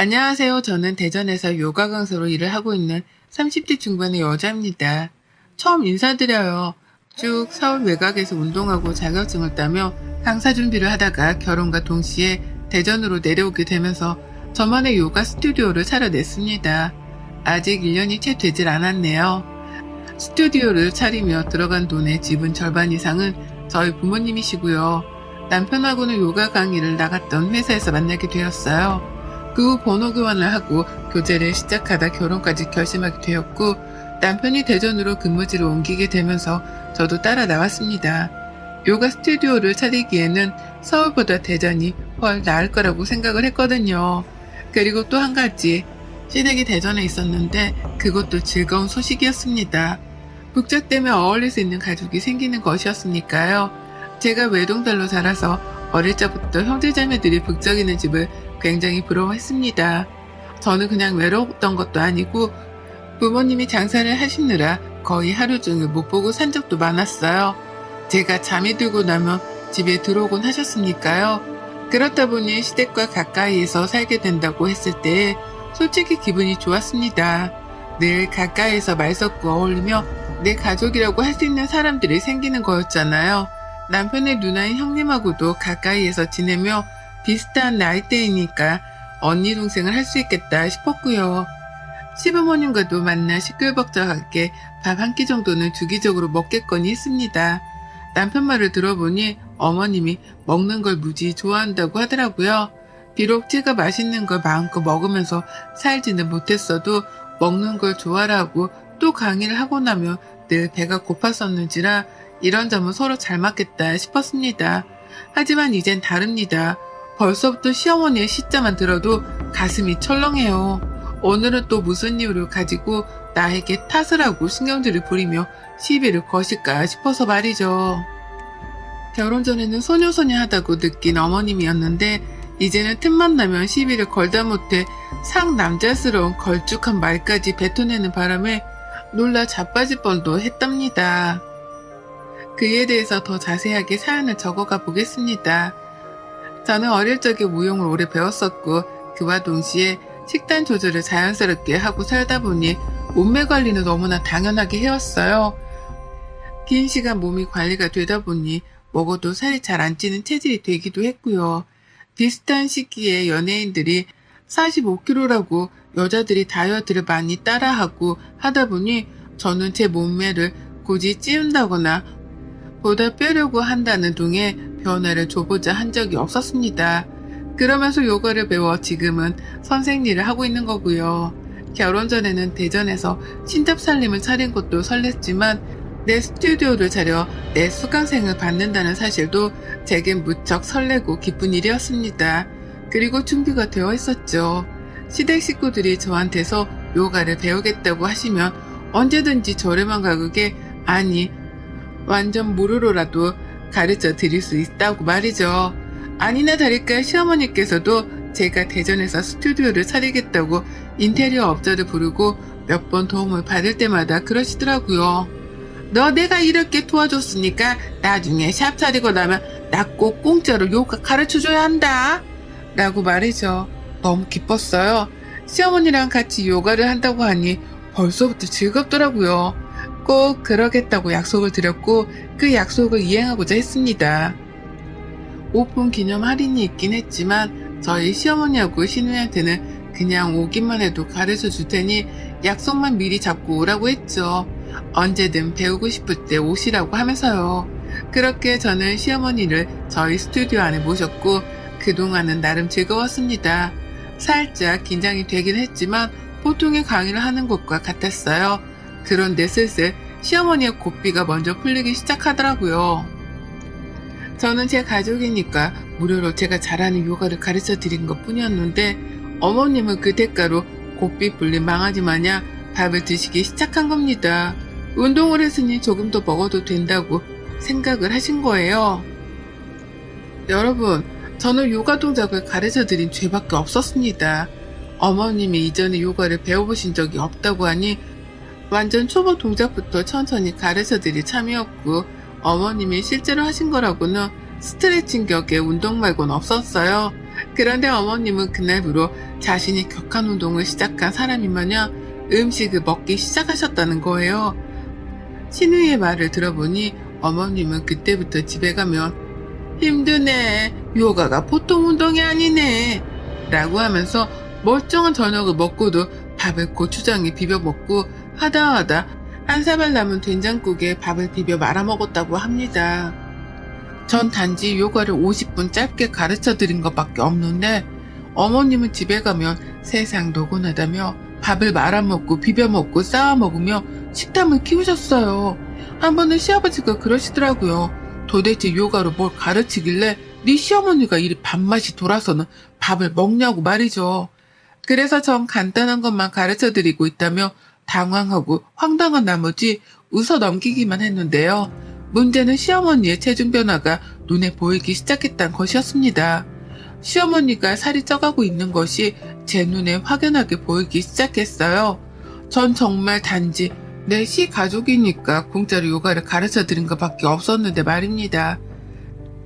안녕하세요. 저는 대전에서 요가 강사로 일을 하고 있는 30대 중반의 여자입니다. 처음 인사드려요. 쭉 서울 외곽에서 운동하고 자격증을 따며 강사 준비를 하다가 결혼과 동시에 대전으로 내려오게 되면서 저만의 요가 스튜디오를 차려냈습니다. 아직 1년이 채 되질 않았네요. 스튜디오를 차리며 들어간 돈의 지분 절반 이상은 저희 부모님이시고요. 남편하고는 요가 강의를 나갔던 회사에서 만나게 되었어요. 그 후 번호 교환을 하고 교제를 시작하다 결혼까지 결심하게 되었고, 남편이 대전으로 근무지를 옮기게 되면서 저도 따라 나왔습니다. 요가 스튜디오를 차리기에는 서울보다 대전이 훨 나을 거라고 생각을 했거든요. 그리고 또 한 가지, 시댁이 대전에 있었는데 그것도 즐거운 소식이었습니다. 북적 때문에 어울릴 수 있는 가족이 생기는 것이었으니까요. 제가 외동딸로 자라서 어릴 적부터 형제자매들이 북적에 있는 집을 굉장히 부러워했습니다. 저는 그냥 외로웠던 것도 아니고 부모님이 장사를 하시느라 거의 하루 종일 못 보고 산 적도 많았어요. 제가 잠이 들고 나면 집에 들어오곤 하셨으니까요. 그렇다 보니 시댁과 가까이에서 살게 된다고 했을 때 솔직히 기분이 좋았습니다. 늘 가까이에서 말 섞고 어울리며 내 가족이라고 할 수 있는 사람들이 생기는 거였잖아요. 남편의 누나인 형님하고도 가까이에서 지내며 비슷한 나이대이니까 언니 동생을 할 수 있겠다 싶었고요. 시부모님과도 만나 시끌벅적하게 밥 한 끼 정도는 주기적으로 먹겠거니 했습니다. 남편 말을 들어보니 어머님이 먹는 걸 무지 좋아한다고 하더라고요. 비록 제가 맛있는 걸 마음껏 먹으면서 살지는 못했어도 먹는 걸 좋아하고 또 강의를 하고 나면 늘 배가 고팠었는지라 이런 점은 서로 잘 맞겠다 싶었습니다. 하지만 이젠 다릅니다. 벌써부터 시어머니의 시자만 들어도 가슴이 철렁해요. 오늘은 또 무슨 이유를 가지고 나에게 탓을 하고 신경질을 부리며 시비를 거실까 싶어서 말이죠. 결혼 전에는 소녀소녀하다고 느낀 어머님이었는데 이제는 틈만 나면 시비를 걸다 못해 상남자스러운 걸쭉한 말까지 뱉어내는 바람에 놀라 자빠질 뻔도 했답니다. 그에 대해서 더 자세하게 사연을 적어가 보겠습니다. 저는 어릴 적에 무용을 오래 배웠었고 그와 동시에 식단 조절을 자연스럽게 하고 살다 보니 몸매 관리는 너무나 당연하게 해왔어요. 긴 시간 몸이 관리가 되다 보니 먹어도 살이 잘 안 찌는 체질이 되기도 했고요. 비슷한 시기에 연예인들이 45kg라고 여자들이 다이어트를 많이 따라하고 하다 보니 저는 제 몸매를 굳이 찌운다거나 보다 빼려고 한다는 등의 변화를 줘보자 한 적이 없었습니다. 그러면서 요가를 배워 지금은 선생 일을 하고 있는 거고요. 결혼 전에는 대전에서 신잡살림을 차린 것도 설렜지만 내 스튜디오를 차려 내 수강생을 받는다는 사실도 제겐 무척 설레고 기쁜 일이었습니다. 그리고 준비가 되어 있었죠. 시댁 식구들이 저한테서 요가를 배우겠다고 하시면 언제든지 저렴한 가격에, 아니 완전 무료로라도 가르쳐 드릴 수 있다고 말이죠. 아니나 다를까 시어머니께서도 제가 대전에서 스튜디오를 차리겠다고 인테리어 업자를 부르고 몇 번 도움을 받을 때마다 그러시더라고요. 너 내가 이렇게 도와줬으니까 나중에 샵 차리고 나면 나 꼭 공짜로 요가 가르쳐줘야 한다 라고 말이죠. 너무 기뻤어요. 시어머니랑 같이 요가를 한다고 하니 벌써부터 즐겁더라고요. 꼭 그러겠다고 약속을 드렸고 그 약속을 이행하고자 했습니다. 오픈 기념 할인이 있긴 했지만 저희 시어머니하고 시누이한테는 그냥 오기만 해도 가르쳐 줄 테니 약속만 미리 잡고 오라고 했죠. 언제든 배우고 싶을 때 오시라고 하면서요. 그렇게 저는 시어머니를 저희 스튜디오 안에 모셨고 그동안은 나름 즐거웠습니다. 살짝 긴장이 되긴 했지만 보통의 강의를 하는 것과 같았어요. 그런데 슬슬 시어머니의 고삐가 먼저 풀리기 시작하더라고요. 저는 제 가족이니까 무료로 제가 잘하는 요가를 가르쳐 드린 것 뿐이었는데 어머님은 그 대가로 고삐 풀린 망아지 마냥 밥을 드시기 시작한 겁니다. 운동을 했으니 조금 더 먹어도 된다고 생각을 하신 거예요. 여러분, 저는 요가 동작을 가르쳐 드린 죄밖에 없었습니다. 어머님이 이전에 요가를 배워보신 적이 없다고 하니 완전 초보 동작부터 천천히 가르쳐 드릴 참이었고 어머님이 실제로 하신 거라고는 스트레칭 격의 운동 말고는 없었어요. 그런데 어머님은 그날부로 자신이 격한 운동을 시작한 사람이 마냥 음식을 먹기 시작하셨다는 거예요. 신우이의 말을 들어보니 어머님은 그때부터 집에 가면 힘드네, 요가가 보통 운동이 아니네 라고 하면서 멀쩡한 저녁을 먹고도 밥을 고추장에 비벼 먹고 하다 한 사발 남은 된장국에 밥을 비벼 말아 먹었다고 합니다. 전 단지 요가를 50분 짧게 가르쳐 드린 것밖에 없는데 어머님은 집에 가면 세상 노곤하다며 밥을 말아 먹고 비벼 먹고 쌓아 먹으며 식탐을 키우셨어요. 한 번은 시아버지가 그러시더라고요. 도대체 요가로 뭘 가르치길래 네 시어머니가 이리 밥맛이 돌아서는 밥을 먹냐고 말이죠. 그래서 전 간단한 것만 가르쳐 드리고 있다며 당황하고 황당한 나머지 웃어 넘기기만 했는데요. 문제는 시어머니의 체중 변화가 눈에 보이기 시작했다는 것이었습니다. 시어머니가 살이 쪄가고 있는 것이 제 눈에 확연하게 보이기 시작했어요. 전 정말 단지 내 시 가족이니까 공짜로 요가를 가르쳐 드린 것밖에 없었는데 말입니다.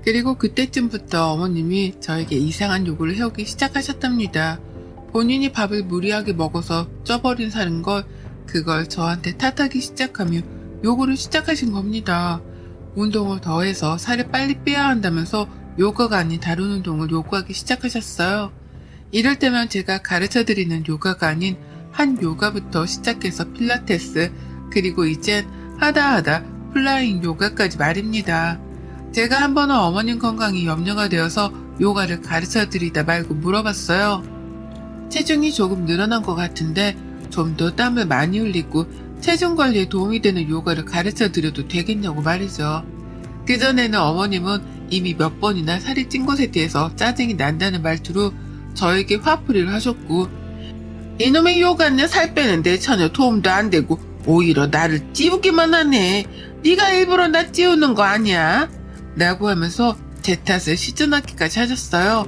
그리고 그때쯤부터 어머님이 저에게 이상한 요구를 해오기 시작하셨답니다. 본인이 밥을 무리하게 먹어서 쪄버린 살인 걸 그걸 저한테 탓하기 시작하며 요구를 시작하신 겁니다. 운동을 더해서 살을 빨리 빼야 한다면서 요가가 아닌 다른 운동을 요구하기 시작하셨어요. 이럴 때면 제가 가르쳐드리는 요가가 아닌 한 요가부터 시작해서 필라테스, 그리고 이젠 하다 플라잉 요가까지 말입니다. 제가 한 번은 어머님 건강이 염려가 되어서 요가를 가르쳐드리다 말고 물어봤어요. 체중이 조금 늘어난 것 같은데 좀 더 땀을 많이 흘리고 체중 관리에 도움이 되는 요가를 가르쳐드려도 되겠냐고 말이죠. 그전에는 어머님은 이미 몇 번이나 살이 찐 것에 대해서 짜증이 난다는 말투로 저에게 화풀이를 하셨고, 이놈의 요가는 살 빼는데 전혀 도움도 안 되고 오히려 나를 찌우기만 하네. 네가 일부러 나 찌우는 거 아니야? 라고 하면서 제 탓을 시전하기까지 하셨어요.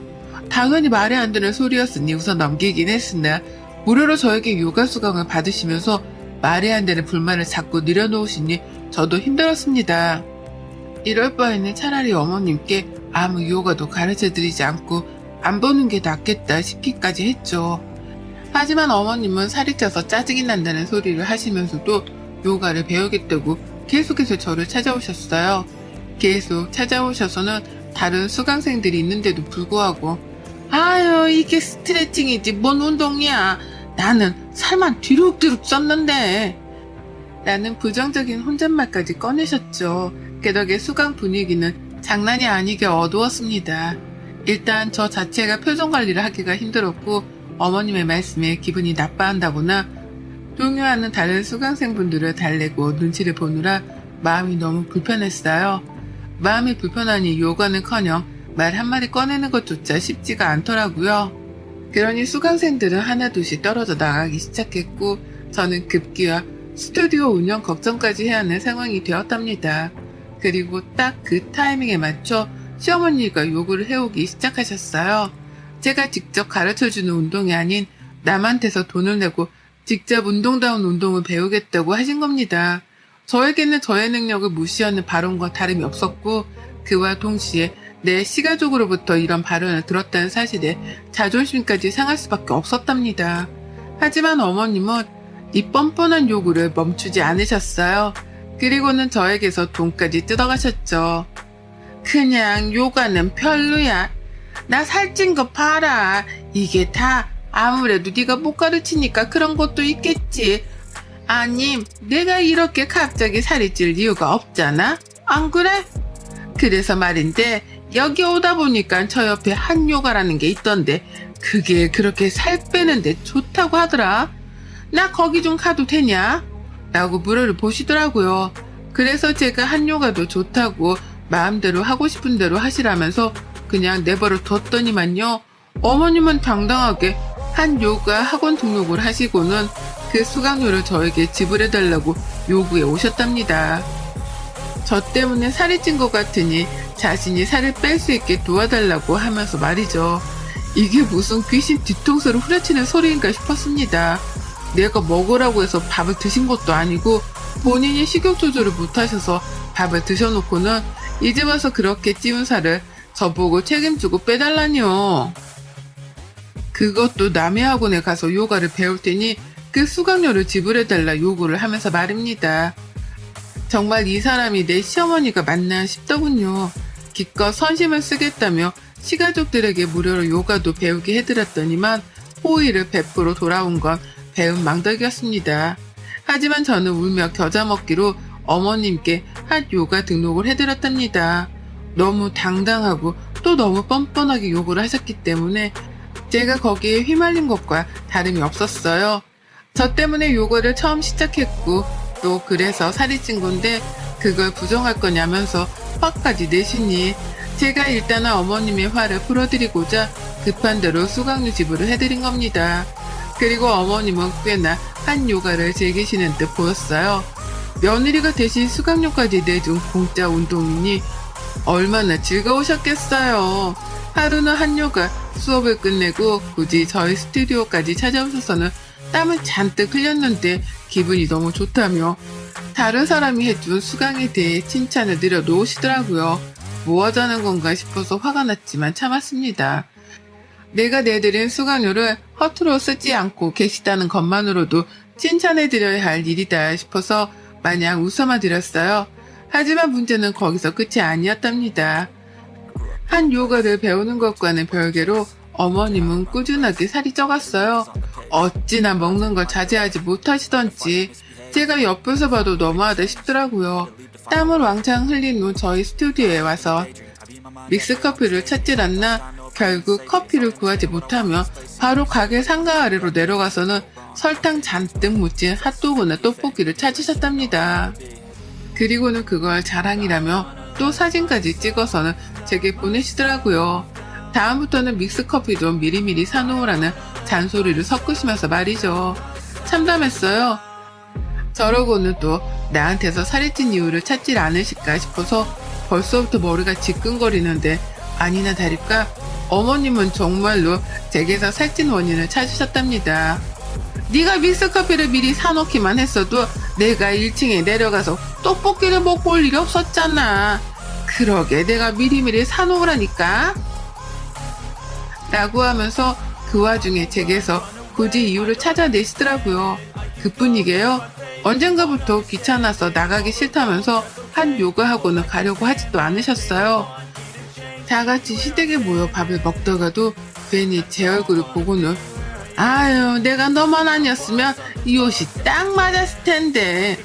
당연히 말이 안 되는 소리였으니 우선 넘기긴 했으나 무료로 저에게 요가 수강을 받으시면서 말이 안 되는 불만을 자꾸 늘여놓으시니 저도 힘들었습니다. 이럴 바에는 차라리 어머님께 아무 요가도 가르쳐드리지 않고 안 보는 게 낫겠다 싶기까지 했죠. 하지만 어머님은 살이 쪄서 짜증이 난다는 소리를 하시면서도 요가를 배우겠다고 계속해서 저를 찾아오셨어요. 계속 찾아오셔서는 다른 수강생들이 있는데도 불구하고 아유, 이게 스트레칭이지 뭔 운동이야. 나는 살만 뒤룩뒤룩 쪘는데 라는 부정적인 혼잣말까지 꺼내셨죠. 그 덕에 수강 분위기는 장난이 아니게 어두웠습니다. 일단 저 자체가 표정 관리를 하기가 힘들었고 어머님의 말씀에 기분이 나빠한다거나 동요하는 다른 수강생분들을 달래고 눈치를 보느라 마음이 너무 불편했어요. 마음이 불편하니 요가는커녕 말 한마디 꺼내는 것조차 쉽지가 않더라고요. 그러니 수강생들은 하나둘씩 떨어져 나가기 시작했고 저는 급기야 스튜디오 운영 걱정까지 해야 하는 상황이 되었답니다. 그리고 딱 그 타이밍에 맞춰 시어머니가 요구를 해오기 시작하셨어요. 제가 직접 가르쳐주는 운동이 아닌 남한테서 돈을 내고 직접 운동다운 운동을 배우겠다고 하신 겁니다. 저에게는 저의 능력을 무시하는 발언과 다름이 없었고 그와 동시에 내 시가족으로부터 이런 발언을 들었다는 사실에 자존심까지 상할 수밖에 없었답니다. 하지만 어머님은 이 뻔뻔한 요구를 멈추지 않으셨어요. 그리고는 저에게서 돈까지 뜯어가셨죠. 그냥 요가는 별로야. 나 살찐 거 봐라. 이게 다 아무래도 네가 못 가르치니까 그런 것도 있겠지. 아님 내가 이렇게 갑자기 살이 찔 이유가 없잖아. 안 그래? 그래서 말인데 여기 오다 보니까 저 옆에 한요가라는 게 있던데 그게 그렇게 살 빼는데 좋다고 하더라. 나 거기 좀 가도 되냐? 라고 물어를 보시더라고요. 그래서 제가 한요가도 좋다고 마음대로 하고 싶은 대로 하시라면서 그냥 내버려 뒀더니만요. 어머님은 당당하게 한요가 학원 등록을 하시고는 그 수강료를 저에게 지불해달라고 요구해 오셨답니다. 저 때문에 살이 찐 것 같으니 자신이 살을 뺄 수 있게 도와달라고 하면서 말이죠. 이게 무슨 귀신 뒤통수를 후려치는 소리인가 싶었습니다. 내가 먹으라고 해서 밥을 드신 것도 아니고 본인이 식욕 조절을 못하셔서 밥을 드셔놓고는 이제 와서 그렇게 찌운 살을 저보고 책임지고 빼달라니요. 그것도 남의 학원에 가서 요가를 배울 테니 그 수강료를 지불해달라 요구를 하면서 말입니다. 정말 이 사람이 내 시어머니가 맞나 싶더군요. 기껏 선심을 쓰겠다며 시가족들에게 무료로 요가도 배우게 해드렸더니만 호의를 베풀어 돌아온 건 배은 망덕이었습니다. 하지만 저는 울며 겨자 먹기로 어머님께 한 요가 등록을 해드렸답니다. 너무 당당하고 또 너무 뻔뻔하게 요구를 하셨기 때문에 제가 거기에 휘말린 것과 다름이 없었어요. 저 때문에 요가를 처음 시작했고 또 그래서 살이 찐 건데 그걸 부정할 거냐면서 화까지 내시니 제가 일단은 어머님의 화를 풀어드리고자 급한 대로 수강료 지불을 해드린 겁니다. 그리고 어머님은 꽤나 한 요가를 즐기시는 듯 보였어요. 며느리가 대신 수강료까지 내준 공짜 운동이니 얼마나 즐거우셨겠어요. 하루는 한 요가 수업을 끝내고 굳이 저희 스튜디오까지 찾아오셔서는 땀을 잔뜩 흘렸는데 기분이 너무 좋다며 다른 사람이 해준 수강에 대해 칭찬을 내려놓으시더라고요. 뭐 하자는 건가 싶어서 화가 났지만 참았습니다. 내가 내드린 수강료를 허투루 쓰지 않고 계시다는 것만으로도 칭찬해드려야 할 일이다 싶어서 마냥 웃어만 드렸어요. 하지만 문제는 거기서 끝이 아니었답니다. 한 요가를 배우는 것과는 별개로 어머님은 꾸준하게 살이 쪄갔어요. 어찌나 먹는 걸 자제하지 못하시던지 제가 옆에서 봐도 너무하다 싶더라고요. 땀을 왕창 흘린 후 저희 스튜디오에 와서 믹스커피를 찾질 않나 결국 커피를 구하지 못하며 바로 가게 상가 아래로 내려가서는 설탕 잔뜩 묻힌 핫도그나 떡볶이를 찾으셨답니다. 그리고는 그걸 자랑이라며 또 사진까지 찍어서는 제게 보내시더라고요. 다음부터는 믹스커피도 미리미리 사놓으라는 잔소리를 섞으시면서 말이죠. 참담했어요. 저러고는 또 나한테서 살이 찐 이유를 찾질 않으실까 싶어서 벌써부터 머리가 지끈거리는데 아니나 다를까 어머님은 정말로 제게서 살찐 원인을 찾으셨답니다. 네가 믹스커피를 미리 사놓기만 했어도 내가 1층에 내려가서 떡볶이를 먹고 올 일이 없었잖아. 그러게 내가 미리미리 사놓으라니까. 라고 하면서 그 와중에 제게서 굳이 이유를 찾아내시더라고요. 그뿐이게요. 언젠가부터 귀찮아서 나가기 싫다면서 한 요가 학원을 가려고 하지도 않으셨어요. 다같이 시댁에 모여 밥을 먹다가도 괜히 제 얼굴을 보고는 아유 내가 너만 아니었으면 이 옷이 딱 맞았을 텐데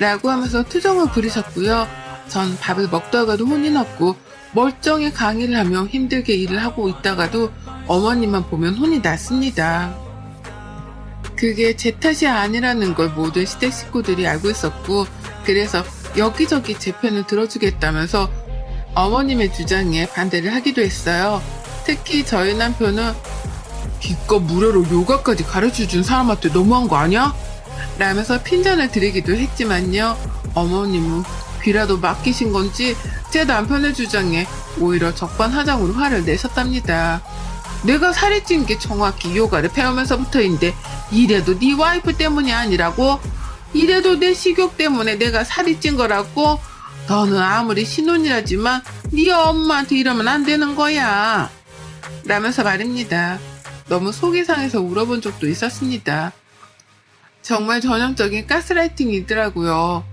라고 하면서 투정을 부리셨고요. 전 밥을 먹다가도 혼이 났고 멀쩡히 강의를 하며 힘들게 일을 하고 있다가도 어머님만 보면 혼이 났습니다. 그게 제 탓이 아니라는 걸 모든 시댁 식구들이 알고 있었고 그래서 여기저기 제 편을 들어주겠다면서 어머님의 주장에 반대를 하기도 했어요. 특히 저희 남편은 기껏 무료로 요가까지 가르쳐준 사람한테 너무한 거 아니야? 라면서 핀잔을 드리기도 했지만요. 어머님은 귀라도 맡기신 건지 제 남편의 주장에 오히려 적반하장으로 화를 내셨답니다. 내가 살이 찐 게 정확히 요가를 배우면서부터인데 이래도 네 와이프 때문이 아니라고? 이래도 내 식욕 때문에 내가 살이 찐 거라고? 너는 아무리 신혼이라지만 네 엄마한테 이러면 안 되는 거야. 라면서 말입니다. 너무 속이 상해서 울어본 적도 있었습니다. 정말 전형적인 가스라이팅이더라고요.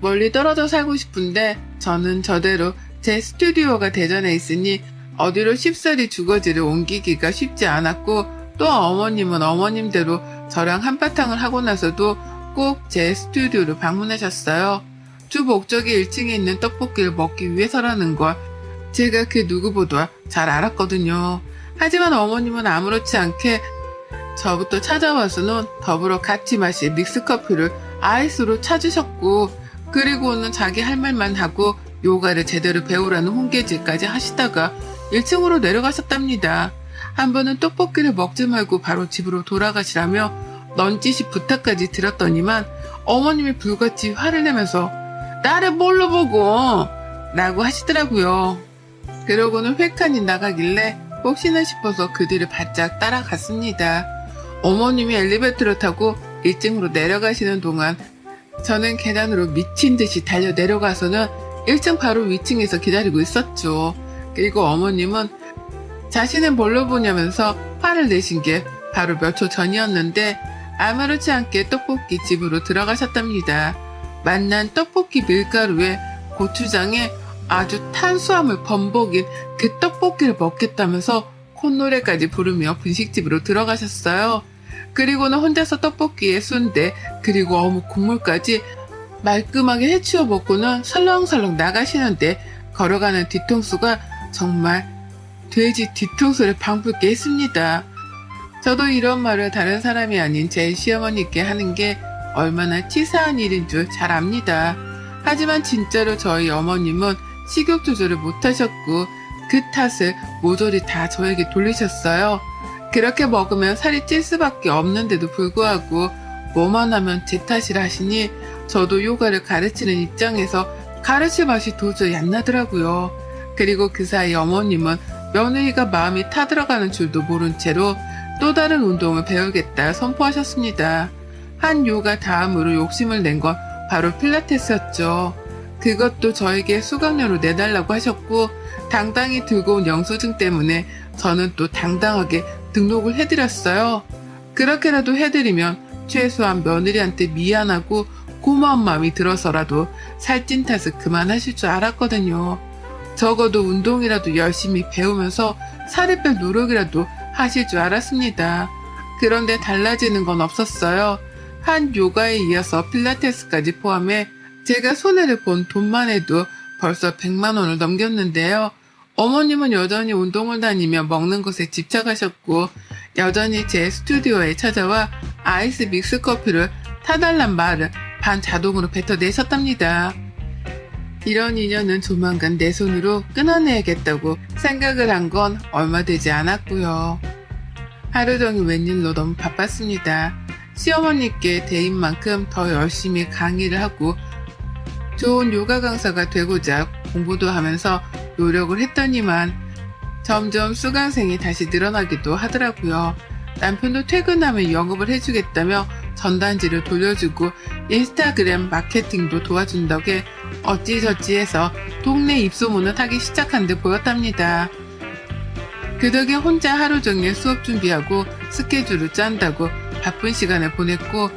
멀리 떨어져 살고 싶은데 저는 저대로 제 스튜디오가 대전에 있으니 어디로 쉽사리 주거지를 옮기기가 쉽지 않았고 또 어머님은 어머님대로 저랑 한바탕을 하고 나서도 꼭 제 스튜디오를 방문하셨어요. 주 목적이 1층에 있는 떡볶이를 먹기 위해서라는 걸 제가 그 누구보다 잘 알았거든요. 하지만 어머님은 아무렇지 않게 저부터 찾아와서는 더불어 같이 마실 믹스커피를 아이스로 찾으셨고 그리고는 자기 할 말만 하고 요가를 제대로 배우라는 훈계질까지 하시다가 1층으로 내려가셨답니다. 한 번은 떡볶이를 먹지 말고 바로 집으로 돌아가시라며 넌지시 부탁까지 드렸더니만 어머님이 불같이 화를 내면서 나를 뭘로 보고 라고 하시더라고요. 그러고는 획하니 나가길래 혹시나 싶어서 그 뒤를 바짝 따라갔습니다. 어머님이 엘리베이터를 타고 1층으로 내려가시는 동안 저는 계단으로 미친 듯이 달려 내려가서는 1층 바로 위층에서 기다리고 있었죠. 그리고 어머님은 자신은 뭘로 보냐면서 화를 내신 게 바로 몇 초 전이었는데 아무렇지 않게 떡볶이 집으로 들어가셨답니다. 만난 떡볶이 밀가루에 고추장에 아주 탄수화물 범벅인 그 떡볶이를 먹겠다면서 콧노래까지 부르며 분식집으로 들어가셨어요. 그리고는 혼자서 떡볶이에 순대 그리고 어묵 국물까지 말끔하게 해치워 먹고는 설렁설렁 나가시는데 걸어가는 뒤통수가 정말 돼지 뒤통수를 방불케 했습니다. 저도 이런 말을 다른 사람이 아닌 제 시어머니께 하는 게 얼마나 치사한 일인 줄 잘 압니다. 하지만 진짜로 저희 어머님은 식욕 조절을 못하셨고 그 탓을 모조리 다 저에게 돌리셨어요. 그렇게 먹으면 살이 찔 수밖에 없는데도 불구하고 뭐만 하면 제 탓이라 하시니 저도 요가를 가르치는 입장에서 가르칠 맛이 도저히 안 나더라고요. 그리고 그 사이 어머님은 며느리가 마음이 타들어가는 줄도 모른 채로 또 다른 운동을 배우겠다 선포하셨습니다. 한 요가 다음으로 욕심을 낸 건 바로 필라테스였죠. 그것도 저에게 수강료로 내달라고 하셨고 당당히 들고 온 영수증 때문에 저는 또 당당하게 등록을 해드렸어요. 그렇게라도 해드리면 최소한 며느리한테 미안하고 고마운 마음이 들어서라도 살찐 탓을 그만하실 줄 알았거든요. 적어도 운동이라도 열심히 배우면서 살을 뺄 노력이라도 하실 줄 알았습니다. 그런데 달라지는 건 없었어요. 한 요가에 이어서 필라테스까지 포함해 제가 손해를 본 돈만 해도 벌써 100만 원을 넘겼는데요. 어머님은 여전히 운동을 다니며 먹는 것에 집착하셨고 여전히 제 스튜디오에 찾아와 아이스 믹스 커피를 타달란 말을 반자동으로 뱉어내셨답니다. 이런 인연은 조만간 내 손으로 끊어내야겠다고 생각을 한 건 얼마 되지 않았고요. 하루 종일 웬일로 너무 바빴습니다. 시어머니께 대인 만큼 더 열심히 강의를 하고 좋은 요가 강사가 되고자 공부도 하면서 노력을 했더니만 점점 수강생이 다시 늘어나기도 하더라고요. 남편도 퇴근하면 영업을 해주겠다며 전단지를 돌려주고 인스타그램 마케팅도 도와준 덕에 어찌저찌 해서 동네 입소문을 타기 시작한 듯 보였답니다. 그 덕에 혼자 하루 종일 수업 준비하고 스케줄을 짠다고 바쁜 시간을 보냈고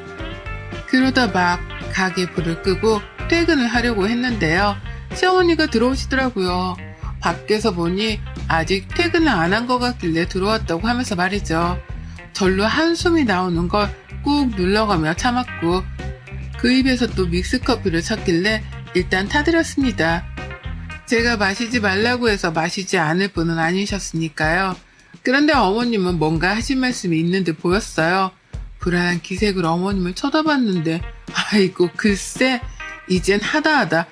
그러다 막 가게 불을 끄고 퇴근을 하려고 했는데요. 시어머니가 들어오시더라고요. 밖에서 보니 아직 퇴근을 안 한 것 같길래 들어왔다고 하면서 말이죠. 절로 한숨이 나오는 걸 꾹 눌러가며 참았고 그 입에서 또 믹스커피를 찾길래 일단 타드렸습니다. 제가 마시지 말라고 해서 마시지 않을 분은 아니셨으니까요. 그런데 어머님은 뭔가 하신 말씀이 있는 듯 보였어요. 불안한 기색으로 어머님을 쳐다봤는데 아이고 글쎄 이젠 하다하다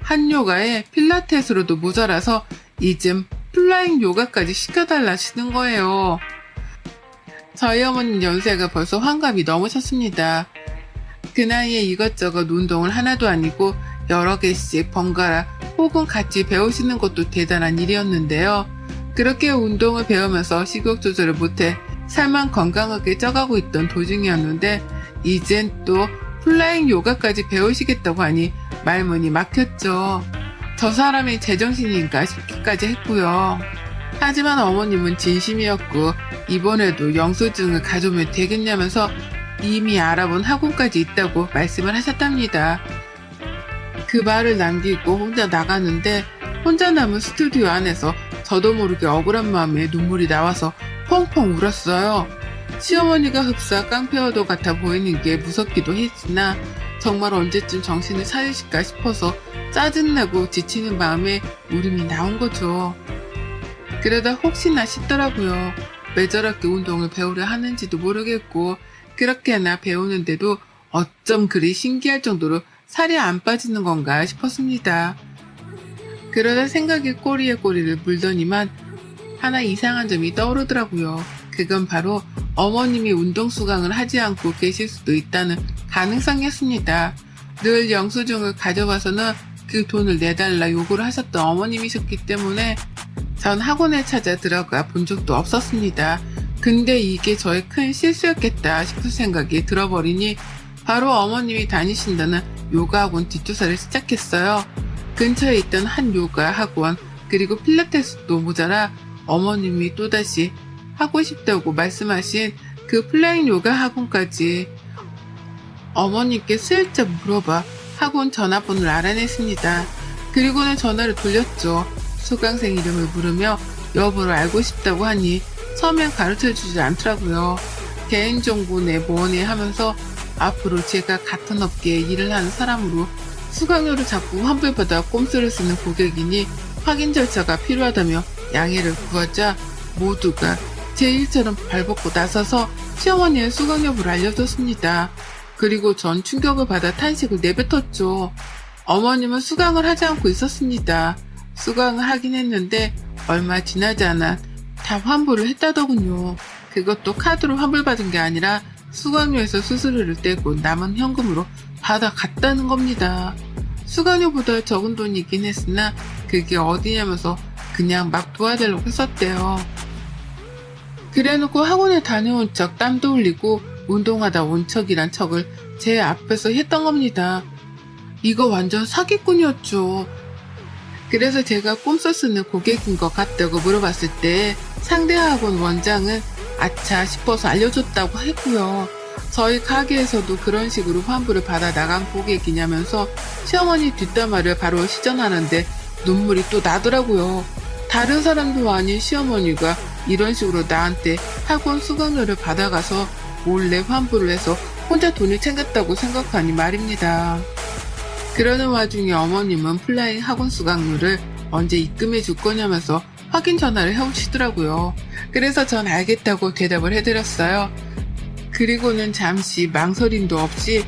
한 요가에 필라테스로도 모자라서 이젠 플라잉 요가까지 시켜달라시는 거예요. 저희 어머님 연세가 벌써 환갑이 넘으셨습니다. 그 나이에 이것저것 운동을 하나도 아니고 여러 개씩 번갈아 혹은 같이 배우시는 것도 대단한 일이었는데요. 그렇게 운동을 배우면서 식욕 조절을 못해 살만 건강하게 쪄가고 있던 도중이었는데 이젠 또 플라잉 요가까지 배우시겠다고 하니 말문이 막혔죠. 저 사람이 제정신인가 싶기까지 했고요. 하지만 어머님은 진심이었고 이번에도 영수증을 가져오면 되겠냐면서 이미 알아본 학원까지 있다고 말씀을 하셨답니다. 그 말을 남기고 혼자 나가는데 혼자 남은 스튜디오 안에서 저도 모르게 억울한 마음에 눈물이 나와서 펑펑 울었어요. 시어머니가 흡사 깡패어도 같아 보이는 게 무섭기도 했으나 정말 언제쯤 정신을 차리실까 싶어서 짜증나고 지치는 마음에 울음이 나온 거죠. 그러다 혹시나 싶더라고요. 왜 저렇게 운동을 배우려 하는지도 모르겠고 그렇게나 배우는데도 어쩜 그리 신기할 정도로 살이 안 빠지는 건가 싶었습니다. 그러다 생각이 꼬리에 꼬리를 물더니만 하나 이상한 점이 떠오르더라고요. 그건 바로 어머님이 운동 수강을 하지 않고 계실 수도 있다는 가능성이었습니다. 늘 영수증을 가져와서는 그 돈을 내달라 요구를 하셨던 어머님이셨기 때문에 전 학원에 찾아 들어가 본 적도 없었습니다. 근데 이게 저의 큰 실수였겠다 싶은 생각이 들어버리니 바로 어머님이 다니신다는 요가 학원 뒷조사를 시작했어요. 근처에 있던 한 요가 학원 그리고 필라테스도 모자라 어머님이 또다시 하고 싶다고 말씀하신 그 플라잉 요가 학원까지 어머님께 슬쩍 물어봐 학원 전화번호를 알아냈습니다. 그리고는 전화를 돌렸죠. 수강생 이름을 물으며 여부를 알고 싶다고 하니 처음엔 가르쳐주지 않더라고요. 개인정보네 뭐네 하면서 앞으로 제가 같은 업계에 일을 하는 사람으로 수강료를 자꾸 환불받아 꼼수를 쓰는 고객이니 확인 절차가 필요하다며 양해를 구하자 모두가 제 일처럼 발벗고 나서서 시어머니의 수강 여부를 알려줬습니다. 그리고 전 충격을 받아 탄식을 내뱉었죠. 어머님은 수강을 하지 않고 있었습니다. 수강을 하긴 했는데 얼마 지나지 않아 다 환불을 했다더군요. 그것도 카드로 환불받은 게 아니라 수강료에서 수수료를 떼고 남은 현금으로 받아갔다는 겁니다. 수강료보다 적은 돈이긴 했으나 그게 어디냐면서 그냥 막 도와달라고 했었대요. 그래놓고 학원에 다녀온 척 땀도 흘리고 운동하다 온 척이란 척을 제 앞에서 했던 겁니다. 이거 완전 사기꾼이었죠. 그래서 제가 꼼수 쓰는 고객인 것 같다고 물어봤을 때 상대 학원 원장은 아차 싶어서 알려줬다고 했고요. 저희 가게에서도 그런 식으로 환불을 받아 나간 고객이냐면서 시어머니 뒷담화를 바로 시전하는데 눈물이 또 나더라고요. 다른 사람도 아닌 시어머니가 이런 식으로 나한테 학원 수강료를 받아가서 몰래 환불을 해서 혼자 돈을 챙겼다고 생각하니 말입니다. 그러는 와중에 어머님은 플라잉 학원 수강료를 언제 입금해 줄 거냐면서 확인 전화를 해오시더라고요. 그래서 전 알겠다고 대답을 해드렸어요. 그리고는 잠시 망설임도 없이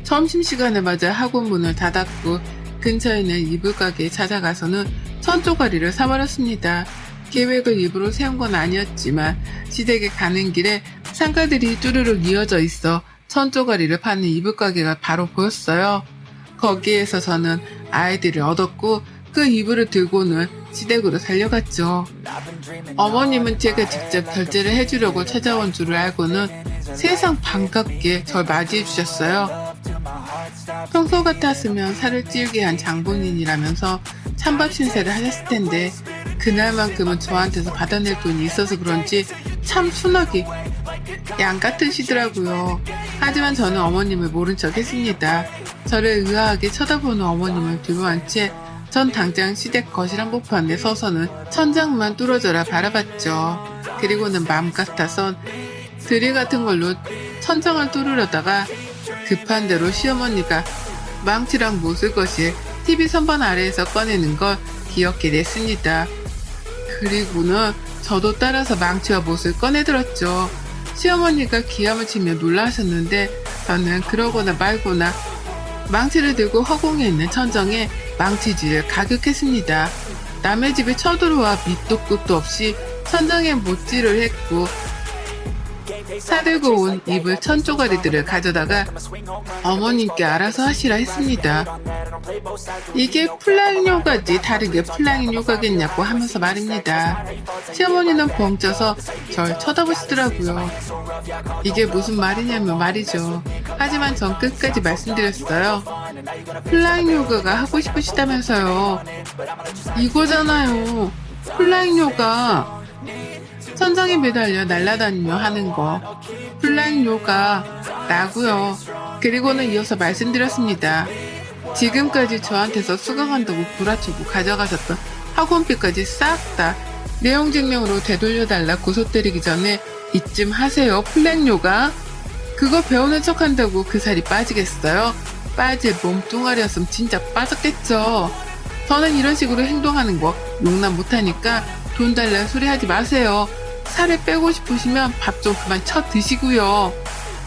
점심시간을 맞아 학원 문을 닫았고 근처에 있는 이불 가게에 찾아가서는 천조가리를 사버렸습니다. 계획을 일부러 세운 건 아니었지만 시댁에 가는 길에 상가들이 쭈르륵 이어져 있어 천조가리를 파는 이불 가게가 바로 보였어요. 거기에서 저는 아이들을 얻었고 그 이불을 들고는 시댁으로 달려갔죠. 어머님은 제가 직접 결제를 해주려고 찾아온 줄을 알고는 세상 반갑게 절 맞이해 주셨어요. 평소 같았으면 살을 찌우게 한 장본인이라면서 찬밥 신세를 하셨을 텐데 그날만큼은 저한테서 받아낼 돈이 있어서 그런지 참 순하게 양 같으시더라고요. 하지만 저는 어머님을 모른 척 했습니다. 저를 의아하게 쳐다보는 어머님을 뒤로한 채 전 당장 시댁 거실 한복판에 서서는 천장만 뚫어져라 바라봤죠. 그리고는 맘 같아선 드릴 같은 걸로 천장을 뚫으려다가 급한 대로 시어머니가 망치랑 못을 것이 TV 선반 아래에서 꺼내는 걸 기억해 냈습니다. 그리고는 저도 따라서 망치와 못을 꺼내들었죠. 시어머니가 기함을 치며 놀라셨는데 저는 그러거나 말거나 망치를 들고 허공에 있는 천정에 망치질을 가격했습니다. 남의 집에 쳐들어와 밑도 끝도 없이 천정에 못질을 했고 사들고 온 이불 천조가리들을 가져다가 어머님께 알아서 하시라 했습니다. 이게 플라잉 요가지 다르게 플라잉 요가겠냐고 하면서 말입니다. 시어머니는 벙 쪄서 절 쳐다보시더라고요. 이게 무슨 말이냐면 말이죠. 하지만 전 끝까지 말씀드렸어요. 플라잉 요가가 하고 싶으시다면서요. 이거잖아요. 플라잉 요가. 천장에 매달려 날아다니며 하는 거. 플라잉 요가라고요. 그리고는 이어서 말씀드렸습니다. 지금까지 저한테서 수강한다고 구라치고 가져가셨던 학원비까지 싹 다 내용 증명으로 되돌려달라 고소 때리기 전에 이쯤 하세요. 플라잉 요가. 그거 배우는 척한다고 그 살이 빠지겠어요? 빠질 몸뚱아리였으면 진짜 빠졌겠죠. 저는 이런 식으로 행동하는 거 용납 못하니까 돈 달라 소리 하지 마세요. 살을 빼고 싶으시면 밥 좀 그만 쳐 드시고요.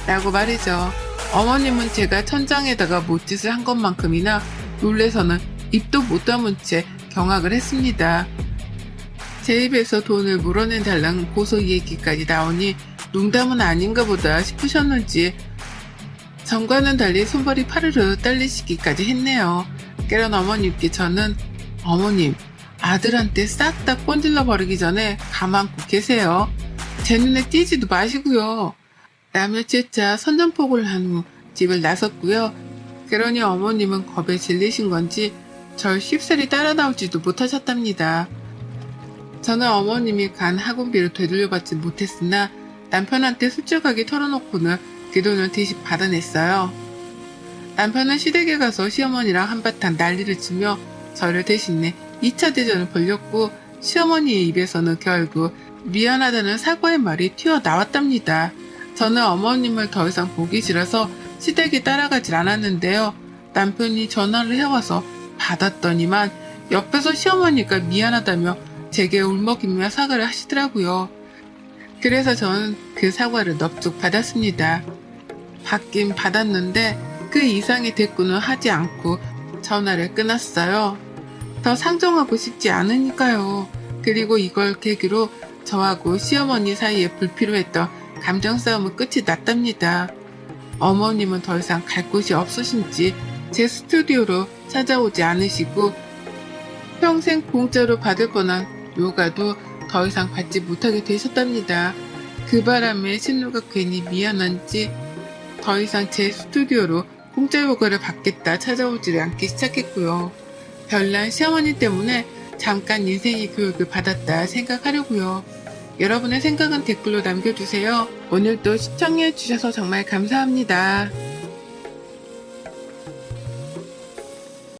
라고 말이죠. 어머님은 제가 천장에다가 못짓을 한 것만큼이나 놀래서는 입도 못 다문 채 경악을 했습니다. 제 입에서 돈을 물어내 달라는 고소 얘기까지 나오니 농담은 아닌가 보다 싶으셨는지 전과는 달리 손발이 파르르 떨리시기까지 했네요. 그런 어머님께 저는 어머님 아들한테 싹 다 꼰질러 버리기 전에 가만고 계세요. 제 눈에 띄지도 마시고요. 라며 재차 선전포고를 한 후 집을 나섰고요. 그러니 어머님은 겁에 질리신 건지 절 쉽사리 따라 나오지도 못하셨답니다. 저는 어머님이 간 학원비를 되돌려받지 못했으나 남편한테 솔직하게 털어놓고는 그 돈을 대신 받아냈어요. 남편은 시댁에 가서 시어머니랑 한바탕 난리를 치며 저를 대신해 2차 대전을 벌였고 시어머니의 입에서는 결국 미안하다는 사과의 말이 튀어나왔답니다. 저는 어머님을 더 이상 보기 싫어서 시댁에 따라가질 않았는데요. 남편이 전화를 해와서 받았더니만 옆에서 시어머니가 미안하다며 제게 울먹이며 사과를 하시더라고요. 그래서 저는 그 사과를 넙죽 받았습니다. 받긴 받았는데 그 이상의 대꾸는 하지 않고 전화를 끊었어요. 더 상정하고 싶지 않으니까요. 그리고 이걸 계기로 저하고 시어머니 사이에 불필요했던 감정 싸움은 끝이 났답니다. 어머님은 더 이상 갈 곳이 없으신지 제 스튜디오로 찾아오지 않으시고 평생 공짜로 받을 뻔한 요가도 더 이상 받지 못하게 되셨답니다. 그 바람에 신우가 괜히 미안한지 더 이상 제 스튜디오로 공짜 요가를 받겠다 찾아오지를 않기 시작했고요. 별난 시어머니 때문에 잠깐 인생의 교육을 받았다 생각하려고요. 여러분의 생각은 댓글로 남겨주세요. 오늘도 시청해주셔서 정말 감사합니다.